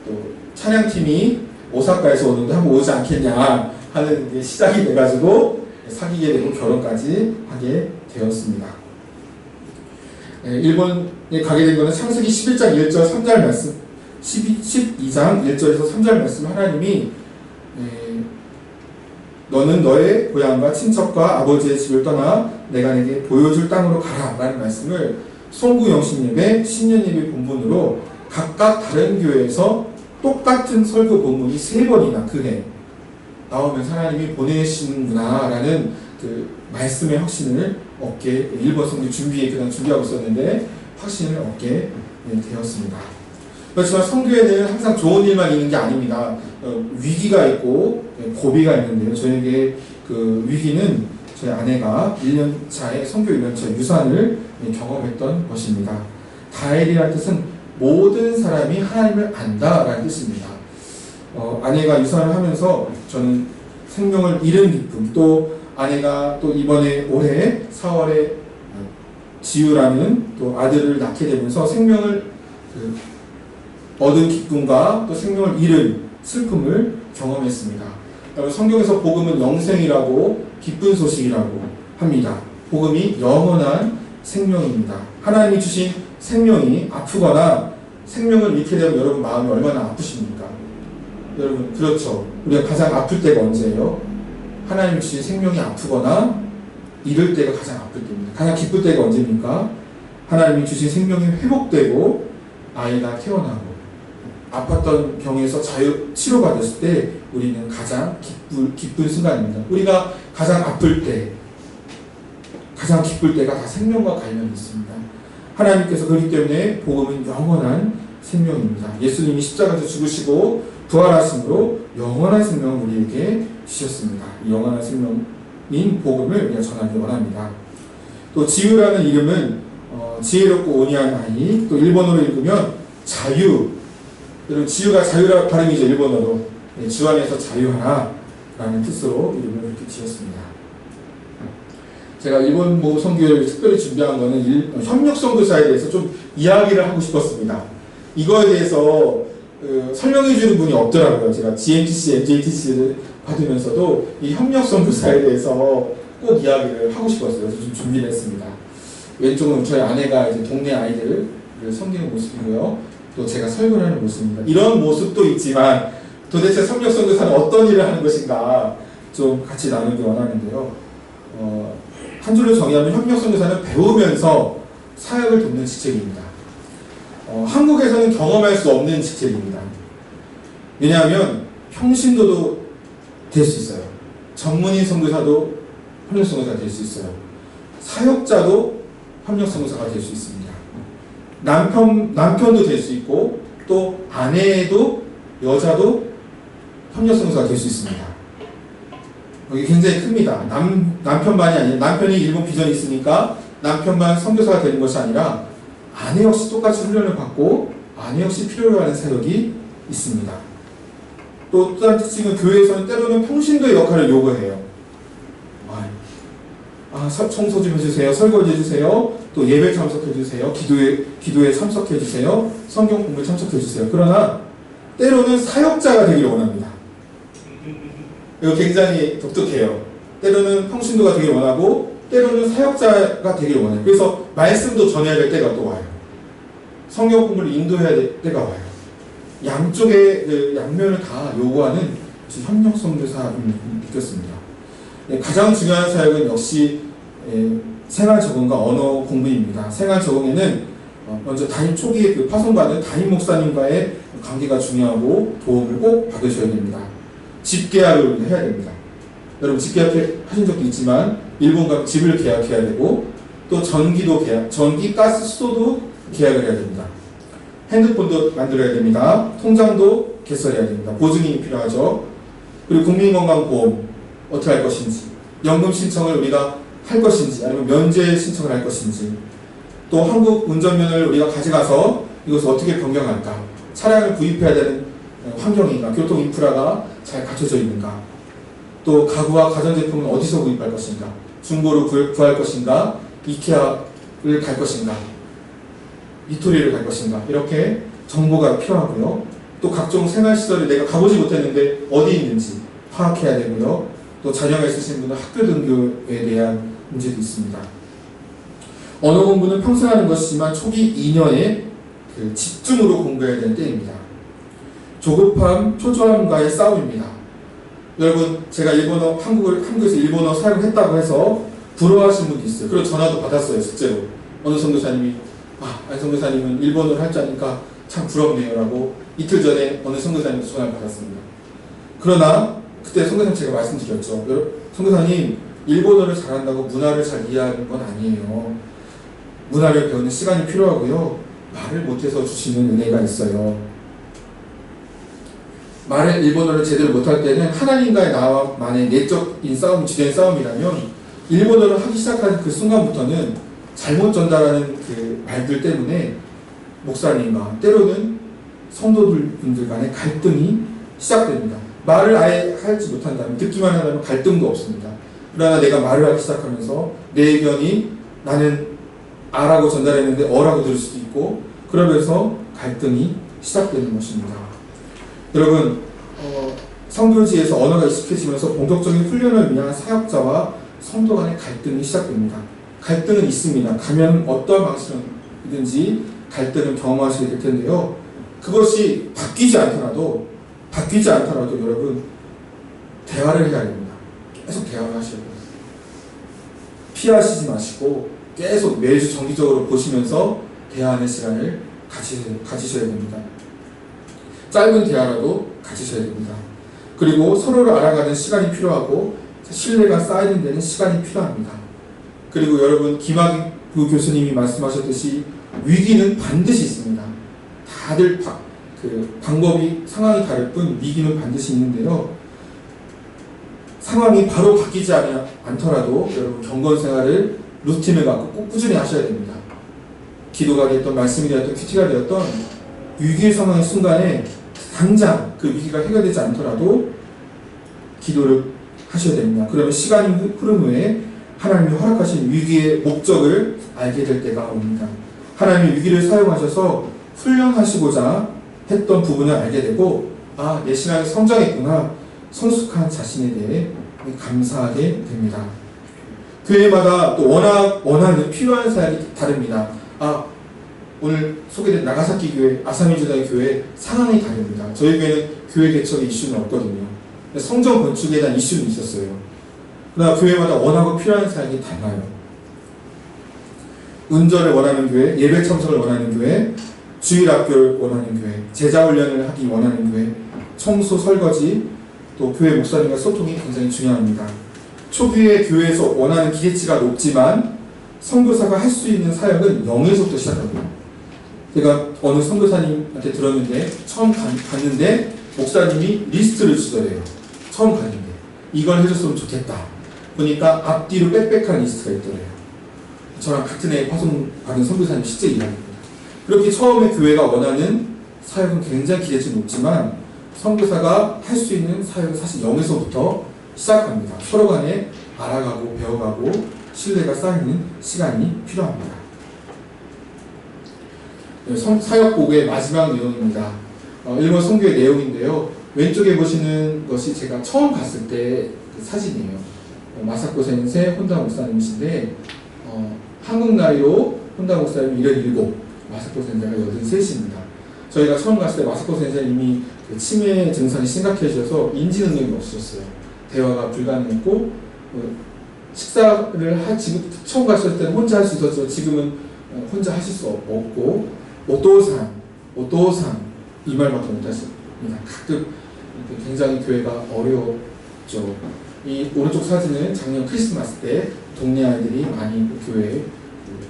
또 찬양팀이 오사카에서 오는데 한번 오지 않겠냐 하는 게 시작이 돼가지고 사귀게 되고 결혼까지 하게 되었습니다. 일본에 가게 된 것은 창세기 11장 1절 3절 말씀, 12장 1절에서 3절 말씀 하나님이 너는 너의 고향과 친척과 아버지의 집을 떠나 내가 내게 보여줄 땅으로 가라 라는 말씀을 송구 영신예배, 신년예배 본문으로 각각 다른 교회에서 똑같은 설교 본문이 3번이나 그해 나오면서 하나님이 보내시는구나 라는 그 말씀의 확신을 얻게, 일본 성교 준비에 그냥 준비하고 있었는데 확신을 얻게 되었습니다. 그렇지만 성교에는 항상 좋은 일만 있는 게 아닙니다. 위기가 있고 고비가 있는데요. 저에게 그 위기는 저희 아내가 1년차에 성교 1년차 유산을 경험했던 것입니다. 다엘이라는 뜻은 모든 사람이 하나님을 안다라는 뜻입니다. 아내가 유산을 하면서 저는 생명을 잃은 기쁨, 또 아내가 또 이번에 올해 4월에 지유라는 또 아들을 낳게 되면서 생명을 얻은 기쁨과 또 생명을 잃은 슬픔을 경험했습니다. 성경에서 복음은 영생이라고 기쁜 소식이라고 합니다. 복음이 영원한 생명입니다. 하나님이 주신 생명이 아프거나 생명을 잃게 되면 여러분 마음이 얼마나 아프십니까? 여러분 그렇죠. 우리가 가장 아플 때가 언제예요? 하나님이 주신 생명이 아프거나 잃을 때가 가장 아플 때입니다. 가장 기쁠 때가 언제입니까? 하나님이 주신 생명이 회복되고 아이가 태어나고 아팠던 병에서 치료받았을 때 우리는 가장 기쁜 순간입니다. 우리가 가장 아플 때, 가장 기쁠 때가 다 생명과 관련이 있습니다. 하나님께서 그렇기 때문에 복음은 영원한 생명입니다. 예수님이 십자가에서 죽으시고 부활하심으로 영원한 생명을 우리에게 주셨습니다. 이 영원한 생명인 복음을 우리가 전하기 원합니다. 또 지유라는 이름은 지혜롭고 온유한 아이, 또 일본어로 읽으면 자유, 여러분 지유가 자유라 발음이죠. 일본어로 주 안에서 자유하라 라는 뜻으로 이름을 이렇게 지었습니다. 제가 일본 선교를 특별히 준비한 것은 협력 선교사에 대해서 좀 이야기를 하고 싶었습니다. 이거에 대해서 설명해 주는 분이 없더라고요. 제가 GMTC, MJTC를 받으면서도 이 협력 선교사에 대해서 꼭 이야기를 하고 싶었어요. 그래서 좀 준비를 했습니다. 왼쪽은 저희 아내가 이제 동네 아이들을 섬기는 모습이고요. 또 제가 설교를 하는 모습입니다. 이런 모습도 있지만 도대체 협력 선교사는 어떤 일을 하는 것인가 좀 같이 나누기 원하는데요. 한 줄로 정의하면 협력 선교사는 배우면서 사역을 돕는 직책입니다. 한국에서는 경험할 수 없는 직책입니다. 왜냐하면 평신도도 될 수 있어요. 전문인 선교사도 협력 선교사가 될 수 있어요. 사역자도 협력 선교사가 될 수 있습니다. 남편도 될 수 있고 또 아내도 여자도 협력 선교사가 될 수 있습니다. 여기 굉장히 큽니다. 남편만이 아니라 남편이 일본 비전이 있으니까 남편만 선교사가 되는 것이 아니라 아내 역시 똑같이 훈련을 받고 아내 역시 필요로 하는 사역이 있습니다. 또 다른 특징은 교회에서는 때로는 평신도의 역할을 요구해요. 청소 좀 해주세요. 설거지 해주세요. 또 예배 참석해주세요. 기도에 참석해주세요. 성경 공부에 참석해주세요. 그러나 때로는 사역자가 되기를 원합니다. 이거 굉장히 독특해요. 때로는 평신도가 되기를 원하고 때로는 사역자가 되기를 원해요. 그래서 말씀도 전해야 될 때가 또 와요. 성경 공부를 인도해야 될 때가 와요. 양쪽의 양면을 다 요구하는 협력 선교사를 느꼈습니다. 가장 중요한 사역은 역시 생활 적응과 언어 공부입니다. 생활 적응에는 먼저 담임 초기에 그 파송받은 담임 목사님과의 관계가 중요하고 도움을 꼭 받으셔야 됩니다. 집계약을 해야 됩니다. 여러분 집계약 하신 적도 있지만 일본 가면 집을 계약해야 되고 또 전기도 계약, 전기, 가스, 수도도 계약을 해야 됩니다. 핸드폰도 만들어야 됩니다. 통장도 개설해야 됩니다. 보증이 필요하죠. 그리고 국민건강보험 어떻게 할 것인지, 연금 신청을 우리가 할 것인지, 아니면 면제 신청을 할 것인지, 또 한국 운전면을 우리가 가져가서 이것을 어떻게 변경할까, 차량을 구입해야 되는 환경인가, 교통 인프라가 잘 갖춰져 있는가, 또 가구와 가전제품은 어디서 구입할 것인가, 중고로 구할 것인가, 이케아를 갈 것인가, 이토리를 갈 것인가, 이렇게 정보가 필요하고요. 또 각종 생활시설을 내가 가보지 못했는데 어디 있는지 파악해야 되고요. 또 자녀가 있으신 분은 학교 등교에 대한 문제도 있습니다. 언어 공부는 평생 하는 것이지만 초기 2년에 집중으로 공부해야 되는 때입니다. 조급함, 초조함과의 싸움입니다. 여러분, 제가 한국에서 일본어 사용을 했다고 해서 부러워하시는 분도 있어요. 그리고 전화도 받았어요, 실제로. 어느 선교사님이, 안 선교사님은 일본어를 할 줄 아니까 참 부럽네요 라고 이틀 전에 어느 선교사님한테 전화를 받았습니다. 그러나 그때 선교사님 제가 말씀드렸죠. 선교사님, 일본어를 잘한다고 문화를 잘 이해하는 건 아니에요. 문화를 배우는 시간이 필요하고요. 말을 못해서 주시는 은혜가 있어요. 일본어를 제대로 못할 때는 하나님과의 나만의 내적인 싸움이 주된 싸움이라면, 일본어를 하기 시작한 그 순간부터는 잘못 전달하는 그 말들 때문에 목사님과 때로는 성도분들 간의 갈등이 시작됩니다. 말을 아예 하지 못한다면, 듣기만 한다면 갈등도 없습니다. 그러나 내가 말을 하기 시작하면서 내 의견이 나는 아라고 전달했는데 어라고 들을 수도 있고, 그러면서 갈등이 시작되는 것입니다. 여러분, 선교지에서 언어가 익숙해지면서 본격적인 훈련을 위한 사역자와 성도 간의 갈등이 시작됩니다. 갈등은 있습니다. 가면 어떠한 방식이든지 갈등을 경험하시게 될 텐데요. 그것이 바뀌지 않더라도 여러분, 대화를 해야 됩니다. 계속 대화를 하셔야 돼요. 피하시지 마시고 계속 매주 정기적으로 보시면서 대화하는 시간을 가지셔야 됩니다. 짧은 대화라도 가지셔야 됩니다. 그리고 서로를 알아가는 시간이 필요하고 신뢰가 쌓이는 데는 시간이 필요합니다. 그리고 여러분, 김학규 교수님이 말씀하셨듯이 위기는 반드시 있습니다. 다들 방법이, 상황이 다를 뿐 위기는 반드시 있는데요. 상황이 바로 바뀌지 않더라도 여러분, 경건 생활을 루틴을 갖고 꼭 꾸준히 하셔야 됩니다. 기도가 되었던, 말씀이 되었던, 큐티가 되었던 위기의 상황의 순간에 당장 그 위기가 해결되지 않더라도 기도를 하셔야 됩니다. 그러면 시간이 흐른 후에 하나님이 허락하신 위기의 목적을 알게 될 때가 옵니다. 하나님이 위기를 사용하셔서 훈련하시고자 했던 부분을 알게 되고, 내 신앙이 성장했구나, 성숙한 자신에 대해 감사하게 됩니다. 교회마다 또 원하는 필요한 사역이 다릅니다. 오늘 소개된 나가사키 교회, 아사미주다의 교회 상황이 다릅니다. 저희 교회는 교회 개척의 이슈는 없거든요. 성전 건축에 대한 이슈는 있었어요. 그러나 교회마다 원하고 필요한 사역이 달라요. 은전을 원하는 교회, 예배 참석을 원하는 교회, 주일학교를 원하는 교회, 제자훈련을 하기 원하는 교회, 청소, 설거지, 또 교회 목사님과 소통이 굉장히 중요합니다. 초기에 교회에서 원하는 기대치가 높지만 선교사가 할 수 있는 사역은 0에서부터 시작합니다. 제가 어느 선교사님한테 들었는데, 처음 갔는데 목사님이 리스트를 주더래요. 처음 갔는데 이걸 해줬으면 좋겠다. 보니까 앞뒤로 빽빽한 리스트가 있더래요. 저랑 같은 해 파송받은 선교사님 실제 이야기입니다. 그렇게 처음에 교회가 원하는 사역은 굉장히 기대치 높지만 선교사가 할 수 있는 사역은 사실 0에서부터 시작합니다. 서로 간에 알아가고 배워가고 신뢰가 쌓이는 시간이 필요합니다. 사역복의 마지막 내용입니다. 일본 선교의 내용인데요. 왼쪽에 보시는 것이 제가 처음 갔을 때 그 사진이에요. 마사코 센세 혼다 목사님이신데, 한국 나이로 혼다 목사님이 77, 마사코 센세가 83입니다. 저희가 처음 갔을 때 마사코 센세님이 그 치매 증상이 심각해지셔서 인지 능력이 없으셨어요. 대화가 불가능했고, 식사를 지금 처음 갔을 때는 혼자 할 수 있었죠. 지금은 혼자 하실 수 없고, 오토산 이 말밖에 못하십니다. 가끔 굉장히 교회가 어려웠죠. 이 오른쪽 사진은 작년 크리스마스 때 동네 아이들이 많이 교회에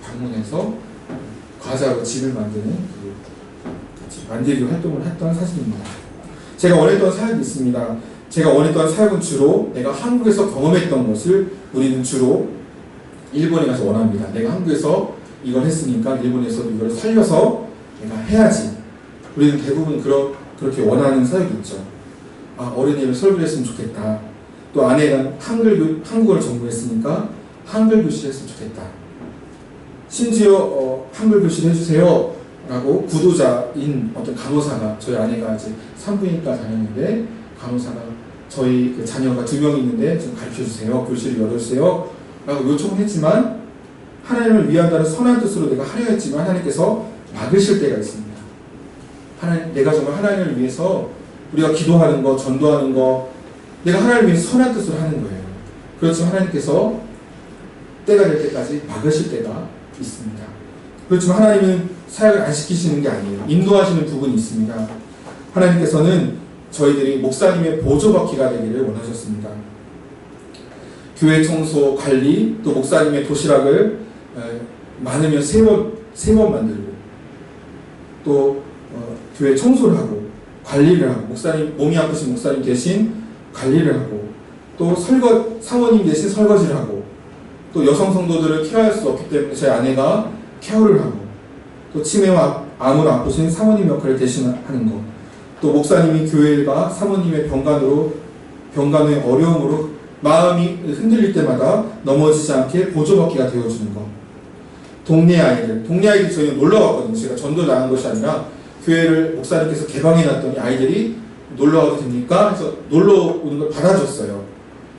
방문해서 과자로 집을 만드는 만들기 활동을 했던 사진입니다. 제가 원했던 사역이 있습니다. 제가 원했던 사역은 주로 내가 한국에서 경험했던 것을 우리는 주로 일본에 가서 원합니다. 내가 한국에서 이걸 했으니까 일본에서도 이걸 살려서 내가 해야지. 우리는 대부분 그렇게 원하는 사역이 있죠. 어린이를 설교를 했으면 좋겠다. 또 아내가 한국어를 전공했으니까 한글 교실을 했으면 좋겠다. 심지어 한글 교실 해주세요 라고 구도자인 어떤 간호사가, 저희 아내가 이제 산부인과 다녔는데 간호사가 저희 그 자녀가 2명 있는데 좀 가르쳐주세요, 교실을 열어주세요 라고 요청을 했지만 하나님을 위한다는 선한 뜻으로 내가 하려 했지만 하나님께서 막으실 때가 있습니다. 내가 정말 하나님을 위해서 우리가 기도하는 거, 전도하는 거, 내가 하나님을 위해서 선한 뜻으로 하는 거예요. 그렇지만 하나님께서 때가 될 때까지 막으실 때가 있습니다. 그렇지만 하나님은 사역을 안 시키시는 게 아니에요. 인도하시는 부분이 있습니다. 하나님께서는 저희들이 목사님의 보조바퀴가 되기를 원하셨습니다. 교회 청소, 관리, 또 목사님의 도시락을 많으면 세 번 만들고, 또 교회 청소를 하고 관리를 하고, 목사님 몸이 아프신 목사님 대신 관리를 하고, 또 사모님 대신 설거지를 하고, 또 여성 성도들을 케어할 수 없기 때문에 제 아내가 케어를 하고, 또 치매와 암으로 아프신 사모님 역할을 대신하는 것, 또 목사님이 교회가 사모님의 병간의 어려움으로 마음이 흔들릴 때마다 넘어지지 않게 보조바퀴가 되어주는 것. 동네 아이들 저희는 놀러 갔거든요. 제가 전도 나간 것이 아니라 교회를 목사님께서 개방해놨더니 아이들이 놀러 와도 됩니까? 해서 놀러 오는 걸 받아줬어요.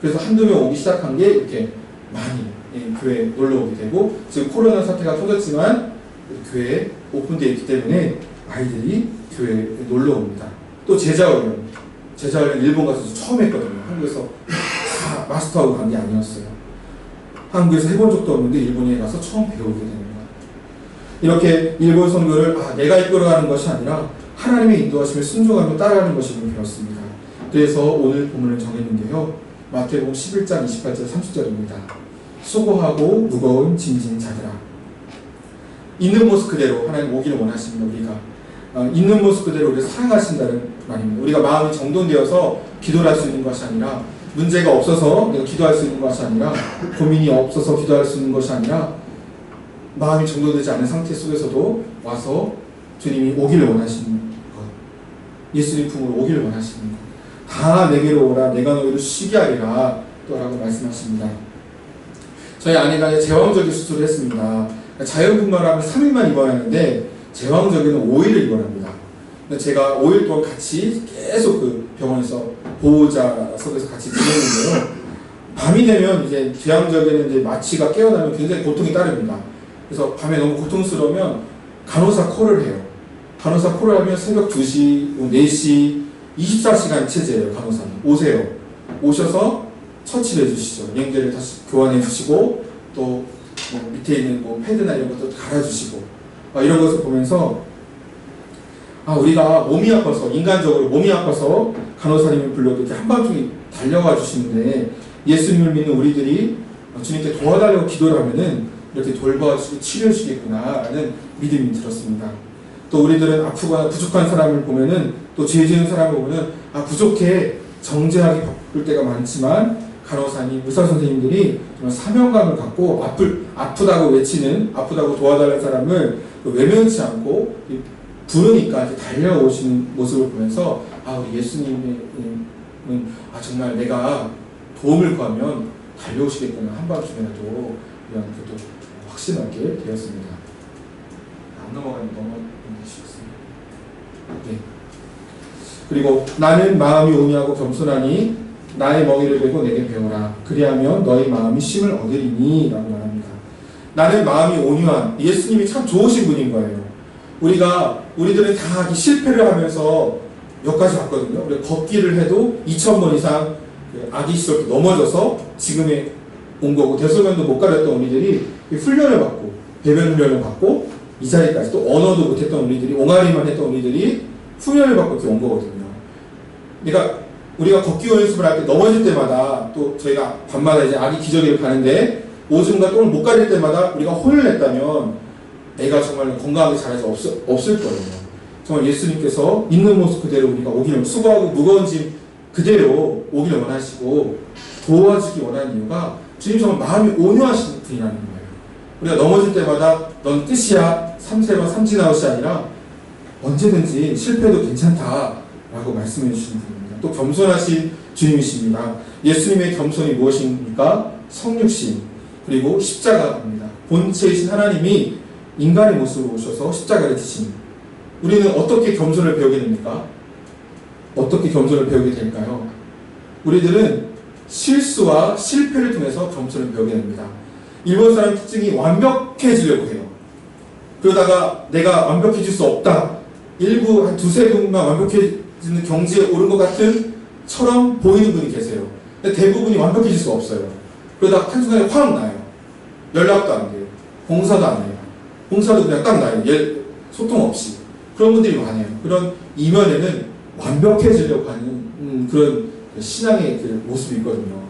그래서 한두 명 오기 시작한 게 이렇게 많이 교회에 놀러 오게 되고, 지금 코로나 사태가 터졌지만 교회에 오픈되어 있기 때문에 아이들이 교회에 놀러 옵니다. 또 제자훈련 일본 가서 처음 했거든요. 한국에서 다 마스터하고 간 게 아니었어요. 한국에서 해본 적도 없는데 일본에 가서 처음 배우게 되는 거예요. 이렇게 일본 선교를 내가 이끌어가는 것이 아니라 하나님의 인도하심을 순종하며 따라가는 것임을 배웠습니다. 그래서 오늘 본문을 정했는데요. 마태복음 11장 28절 30절입니다. 수고하고 무거운 짐진 자들아. 있는 모습 그대로 하나님 오기를 원하십니다. 우리가 있는 모습 그대로 우리를 사랑하신다는 말입니다. 우리가 마음이 정돈되어서 기도를 할 수 있는 것이 아니라, 문제가 없어서 내가 기도할 수 있는 것이 아니라, 고민이 없어서 기도할 수 있는 것이 아니라, 마음이 정돈되지 않은 상태 속에서도 와서 주님이 오기를 원하시는 것, 예수님 품으로 오기를 원하시는 것, 다 내게로 오라 내가 너희를 쉬게 하리라 또 라고 말씀하십니다. 저희 아내가 제왕절개 수술을 했습니다. 자연분만하면 3일만 입원해야 하는데 제왕절개는 5일을 입원합니다. 제가 5일 동안 같이 계속 그 병원에서 보호자석에서 같이 지냈는데요. 밤이 되면 이제 제왕절개는 이제 마취가 깨어나면 굉장히 고통이 따릅니다. 그래서 밤에 너무 고통스러우면 간호사 콜을 해요. 간호사 콜을 하면 새벽 2시, 4시, 24시간 체제예요. 간호사는. 오세요. 오셔서 처치를 해주시죠. 냉제를 다시 교환해 주시고, 또 밑에 있는 패드나 이런 것도 갈아주시고, 이런 것을 보면서 우리가 몸이 아파서, 인간적으로 몸이 아파서 간호사님을 불러도 이렇게 한밤중에 달려와 주시는데, 예수님을 믿는 우리들이 주님께 도와달라고 기도를 하면은 이렇게 돌봐주시고 치료해 주시겠구나라는 믿음이 들었습니다. 또 우리들은 아프거나 부족한 사람을 보면은, 또 죄 지은 사람을 보면은 부족해 정죄하기 바쁠 때가 많지만, 간호사님, 의사 선생님들이 정말 사명감을 갖고 아프다고 외치는, 아프다고 도와달라는 사람을 외면치 않고 부르니까 이렇게 달려오시는 모습을 보면서 우리 예수님은 정말 내가 도움을 구하면 달려오시겠구나, 한밤중에라도 이런 것도 확신하게 되었습니다. 안 넘어가는 게 너무 쉽습니다. 네. 그리고 나는 마음이 온유하고 겸손하니 나의 멍에를 베고 내게 배우라. 그리하면 너희 마음이 쉼을 얻으리니 라고 말합니다. 나는 마음이 온유한, 예수님이 참 좋으신 분인 거예요. 우리들은 다 실패를 하면서 여기까지 왔거든요. 우리가 걷기를 해도 2000번 이상 아기 시절 넘어져서 지금에 온 거고, 대소변도 못 가렸던 우리들이 훈련을 받고, 배변 훈련을 받고, 이 자리까지, 또 언어도 못했던 우리들이, 옹알이만 했던 우리들이 훈련을 받고 이렇게 온 거거든요. 그러니까 우리가 걷기 연습을 할 때 넘어질 때마다, 또 저희가 밤마다 이제 아기 기저귀를 가는데 오줌과 똥을 못 가릴 때마다 우리가 혼을 냈다면 애가 정말 건강하게 자라지 없을 거예요. 정말 예수님께서 있는 모습 그대로 우리가 오기를, 수고하고 무거운 짐 그대로 오기를 원하시고 도와주기 원하는 이유가, 주님 정말 마음이 온유하신 분이라는 거예요. 우리가 넘어질 때마다 넌 끝이야, 3세와 삼진아웃이 아니라 언제든지 실패해도 괜찮다라고 말씀해 주시는 분입니다. 또 겸손하신 주님이십니다. 예수님의 겸손이 무엇입니까? 성육신, 그리고 십자가입니다. 본체이신 하나님이 인간의 모습으로 오셔서 십자가를 지신, 우리는 어떻게 겸손을 배우게 됩니까? 어떻게 겸손을 배우게 될까요? 우리들은 실수와 실패를 통해서 겸손을 배우게 됩니다. 일본 사람 특징이 완벽해지려고 해요. 그러다가 내가 완벽해질 수 없다. 일부 한 두세 분만 완벽해지는 경지에 오른 것 같은 처럼 보이는 분이 계세요. 근데 대부분이 완벽해질 수가 없어요. 그러다 한순간에 확 나요. 연락도 안 돼요. 봉사도 안 해요. 봉사도 그냥 딱 나요. 소통 없이. 그런 분들이 많아요. 그런 이면에는 완벽해지려고 하는 그런 신앙의 그 모습이 있거든요.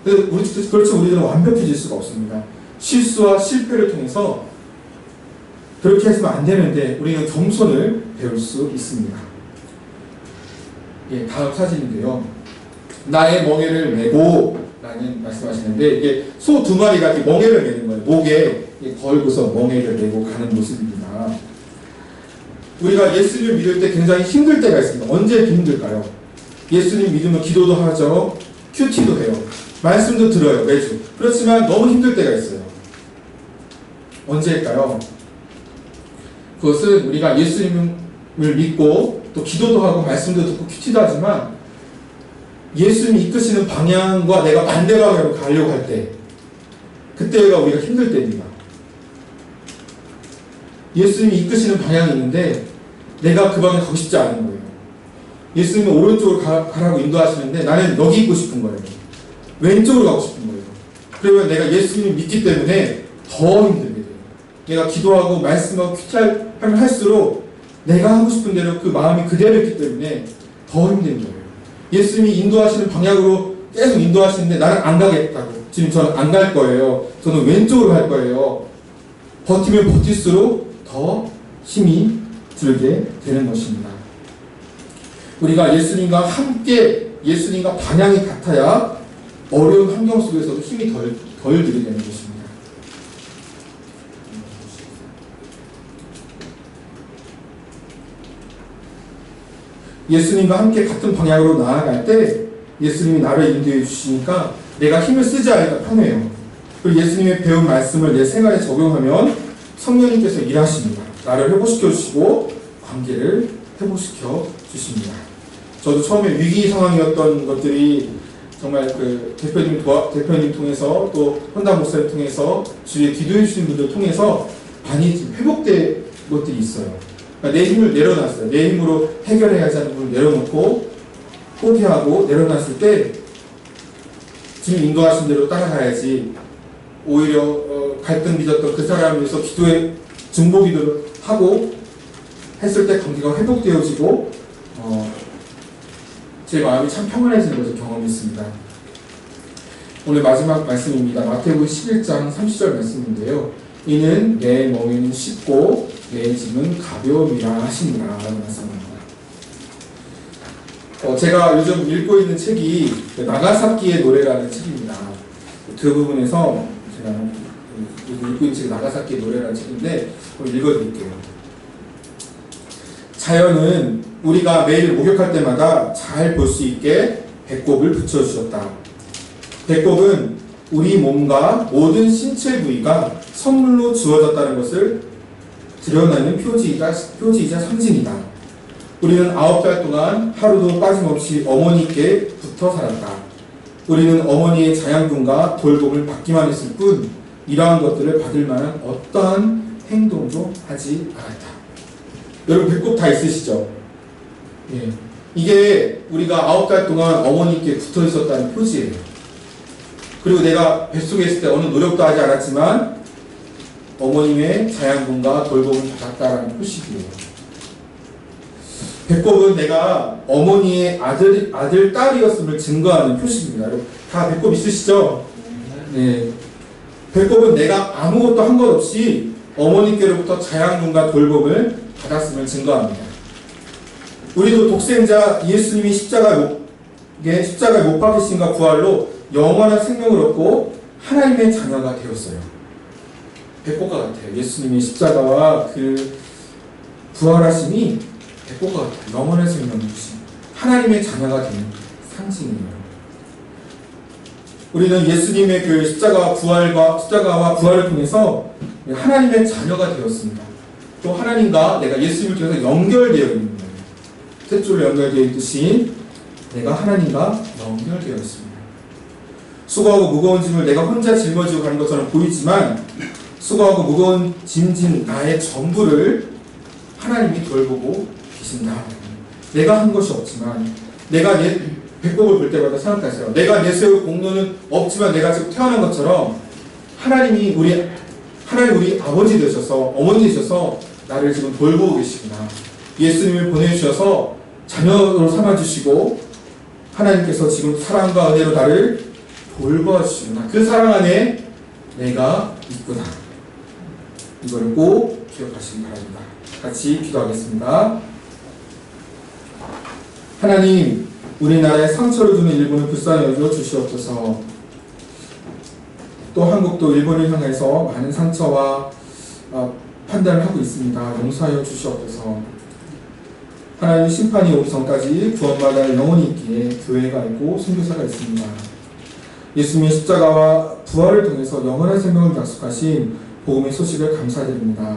근데 그렇죠. 우리들은 완벽해질 수가 없습니다. 실수와 실패를 통해서 그렇게 해서는 안 되는데 우리는 겸손을 배울 수 있습니다. 예, 다음 사진인데요. 나의 멍에를 메고 라는 말씀하시는데 이게 소 두 마리가 이렇게 멍에를 메는 거예요. 목에 걸고서 멍에를 메고 가는 모습입니다. 우리가 예수님을 믿을 때 굉장히 힘들 때가 있습니다. 언제 힘들까요? 예수님 믿으면 기도도 하죠. 큐티도 해요. 말씀도 들어요. 매주. 그렇지만 너무 힘들 때가 있어요. 언제일까요? 그것은 우리가 예수님을 믿고 또 기도도 하고 말씀도 듣고 큐티도 하지만 예수님이 이끄시는 방향과 내가 반대 방향으로 가려고 할 때 그때가 우리가 힘들 때입니다. 예수님이 이끄시는 방향이 있는데 내가 그 방향에 가고 싶지 않은 거예요. 예수님은 오른쪽으로 가라고 인도하시는데 나는 여기 있고 싶은 거예요. 왼쪽으로 가고 싶은 거예요. 그러면 내가 예수님을 믿기 때문에 더 힘들게 돼요. 내가 기도하고 말씀하고 큐티하면 할수록 내가 하고 싶은 대로 그 마음이 그대로 있기 때문에 더 힘든 거예요. 예수님이 인도하시는 방향으로 계속 인도하시는데 나는 안 가겠다고. 지금 저는 안 갈 거예요. 저는 왼쪽으로 갈 거예요. 버티면 버틸수록 더 힘이 들게 되는 것입니다. 우리가 예수님과 함께 예수님과 방향이 같아야 어려운 환경 속에서도 힘이 덜 들게 되는 것입니다. 예수님과 함께 같은 방향으로 나아갈 때 예수님이 나를 인도해 주시니까 내가 힘을 쓰지 않으니까 편해요. 그리고 예수님의 배운 말씀을 내 생활에 적용하면 성령님께서 일하십니다. 나를 회복시켜 주시고 관계를 회복시켜 주십니다. 저도 처음에 위기 상황이었던 것들이 정말 그 대표님 통해서 또 혼담 목사님 통해서 주위에 기도해 주신 분들 통해서 많이 회복된 것들이 있어요. 그러니까 내 힘을 내려놨어요. 내 힘으로 해결해야지 하는 부분을 내려놓고 포기하고 내려놨을 때 지금 인도하신 대로 따라가야지 오히려 갈등 빚었던 그 사람을 위해서 기도에 중보기도를 하고 했을 때 관계가 회복되어지고 제 마음이 참 평안해지는 것을 경험했습니다. 오늘 마지막 말씀입니다. 마태복음 11장 30절 말씀인데요. 이는 내 멍에는 쉽고 내 짐은 가벼움이라 하시니라 라는 말씀입니다. 제가 요즘 읽고 있는 책이 나가사키의 노래라는 책입니다. 그 부분에서 제가 읽고 있는 책이 나가사키의 노래라는 책인데 읽어드릴게요. 자연은 우리가 매일 목욕할 때마다 잘 볼 수 있게 배꼽을 붙여주셨다. 배꼽은 우리 몸과 모든 신체 부위가 선물로 주어졌다는 것을 드러내는 표지이자 상징이다. 우리는 9달 동안 하루도 빠짐없이 어머니께 붙어 살았다. 우리는 어머니의 자양분과 돌봄을 받기만 했을 뿐 이러한 것들을 받을 만한 어떠한 행동도 하지 않았다. 여러분 배꼽 다 있으시죠? 예. 이게 우리가 9달 동안 어머니께 붙어 있었다는 표지예요. 그리고 내가 뱃속에 있을 때 어느 노력도 하지 않았지만 어머님의 자양분과 돌봄을 받았다라는 표식이에요. 배꼽은 내가 어머니의 아들, 딸이었음을 증거하는 표식입니다. 여러분 다 배꼽 있으시죠? 네. 배꼽은 내가 아무것도 한 것 없이 어머니께로부터 자양분과 돌봄을 받았음을 증거합니다. 우리도 독생자 예수님이 십자가에 못 박히심과 부활로 영원한 생명을 얻고 하나님의 자녀가 되었어요. 배꼽과 같아요. 예수님의 십자가와 그 부활하심이 배꼽과 같아요. 영원한 생명을 주신 하나님의 자녀가 되는 상징이에요. 우리는 예수님의 그 십자가와 부활을 통해서 하나님의 자녀가 되었습니다. 또 하나님과 내가 예수님을 통해서 연결되어 있는 거예요. 셋줄로 연결되어 있듯이 내가 하나님과 연결되어 있습니다. 수고하고 무거운 짐을 내가 혼자 짊어지고 가는 것처럼 보이지만 수고하고 무거운 짐진 나의 전부를 하나님이 돌보고 계신다. 내가 한 것이 없지만 내가 내 배꼽을 볼 때마다 생각하세요. 내가 내세울 공로는 없지만 내가 지금 태어난 것처럼 하나님이 우리 아버지 되셔서 어머니 되셔서 나를 지금 돌보고 계시구나. 예수님을 보내주셔서 자녀로 삼아주시고 하나님께서 지금 사랑과 은혜로 나를 돌봐주시구나. 그 사랑 안에 내가 있구나. 이거를 꼭 기억하시기 바랍니다. 같이 기도하겠습니다. 하나님, 우리나라에 상처를 주는 일본을 불쌍히 여겨 주시옵소서. 또 한국도 일본을 향해서 많은 상처와 판단을 하고 있습니다. 용서하여 주시옵소서. 하나님, 심판이 오기 전까지 구원받을 영혼이 있기에 교회가 있고 선교사가 있습니다. 예수님의 십자가와 부활을 통해서 영원한 생명을 약속하신 복음의 소식을 감사드립니다.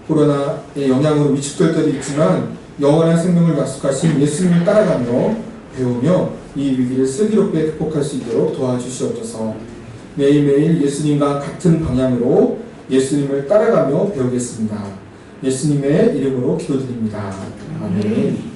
코로나의 영향으로 위축될 때도 있지만 영원한 생명을 약속하신 예수님을 따라가며 배우며 이 위기를 슬기롭게 극복할 수 있도록 도와주시옵소서. 매일매일 예수님과 같은 방향으로 예수님을 따라가며 배우겠습니다. 예수님의 이름으로 기도드립니다. 아멘.